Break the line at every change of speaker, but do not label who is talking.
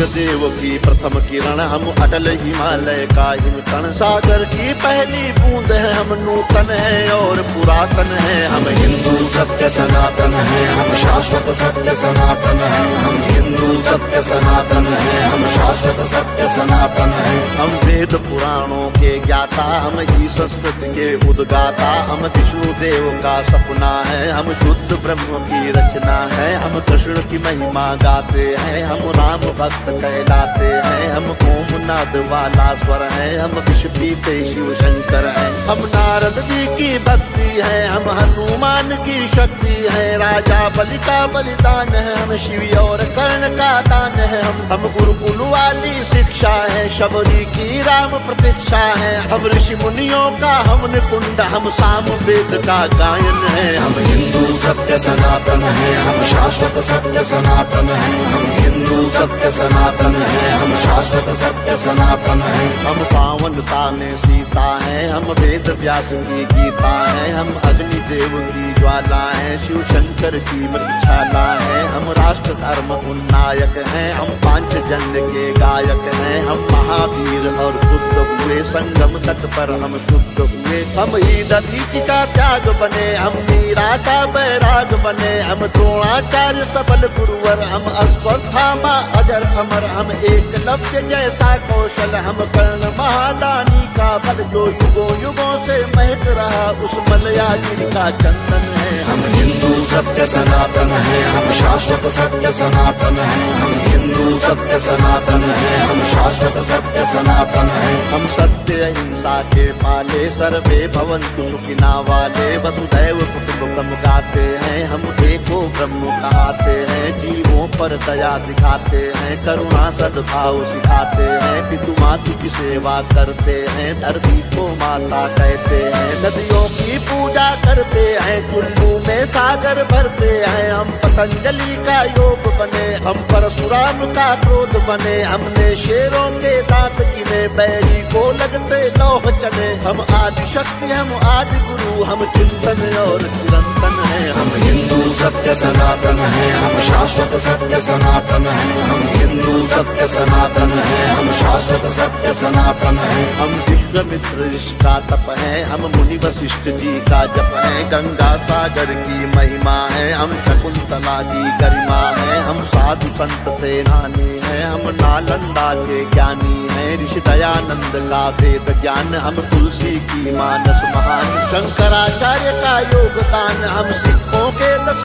सूर्य देव की प्रथम किरण, हम अटल हिमालय का हिमकण, सागर की पहली बूंद है, हम नूतन है और पुरातन है। हम हिंदू सत्य सनातन है, हम शाश्वत सत्य सनातन है। हम हिंदू सत्य सनातन है, हम शाश्वत सत्य सनातन है। हम वेद पुराणों के ज्ञाता, हम ही संस्कृत के उद्गाता, हम विष्णु देव का सपना है, हम शुद्ध ब्रह्म की रचना है। हम कृष्ण की महिमा गाते हैं, हम राम भक्त कहलाते हैं। हम ओम नाद वाला स्वर है, हम विष पीते शिव शंकर है। हम नारद जी की भक्ति है, हम हनुमान की शक्ति है। राजा बलि का बलिदान है, हम शिव और कर्ण का दान है। हम गुरुकुल वाली शिक्षा है, शबरी की राम प्रतीक्षा है। हम ऋषि मुनियों का हम निकुंड, हम साम वेद का गायन है। हम हिंदू सत्य सनातन है, हम शाश्वत सत्य सनातन है। हम हिंदू सत्य सनातन है, हम शाश्वत सत्य सनातन है। हम पावनता में सीता है, हम वेद व्यास की गीता है। हम अग्नि देव की ज्वाला है, शिव शंकर की मृगशाला है। हम राष्ट्र धर्म उन्नायक हैं, हम पांचजन्य के गायक हैं। हम महावीर और बुद्ध हुए, संगम तट पर हम शुद्ध हुए। हम ही दधीचि का त्याग बने, हम मीरा का बैराग बने। हम द्रोणाचार्य सबल गुरुवर, हम अश्वत्थामा अजर अमर। हम एकलव्य जैसा कौशल, हम कर्ण महादानी का बल। जो युगों युगों से महक रहा, उस मलयागिरी का चंदन है। हम हिंदू सत्य सनातन है, हम शाश्वत सत्य सनातन है। हम हिंदू सत्य सनातन है, हम शाश्वत सत्य सनातन है। हम सत्य अहिंसा के पाले, सर्वे भवन्तु सुखिना वाले। वसुधैव कुटुम्बकम् गाते हैं, हम एको ब्रह्म कहाते हैं। जीवों पर दया दिखाते हैं, करुणा सद्भाव सिखाते हैं। पितु मातु की सेवा करते हैं, धरती को माता कहते हैं। नदियों की पूजा करते हैं, चुल्लू में सागर भरते हैं। हम पतंजलि का योग बने, हम परशुराम का क्रोध बने। हमने शेरों के दांत गिने, बैरी को लगते लौह चने। हम आदि शक्ति, हम आदि गुरु, हम चिंतन और चिरंतन है। हम हिंदू सत्य सनातन है, हम शाश्वत सत्य सनातन है। हम हिंदू सत्य सनातन है, हम शाश्वत सत्य सनातन है। हम विश्वामित्र ऋषि का तप है, हम मुनि वशिष्ठ जी का जप है। गंगा सागर की महिमा है, हम शकुंतला की गरिमा है। हम साधु संत सेनानी है, हम नालंदा के ज्ञानी है। ऋषि दयानंद का वेद ज्ञान, हम तुलसी की मानस महान। शंकराचार्य का योगदान, हम सिखों के 10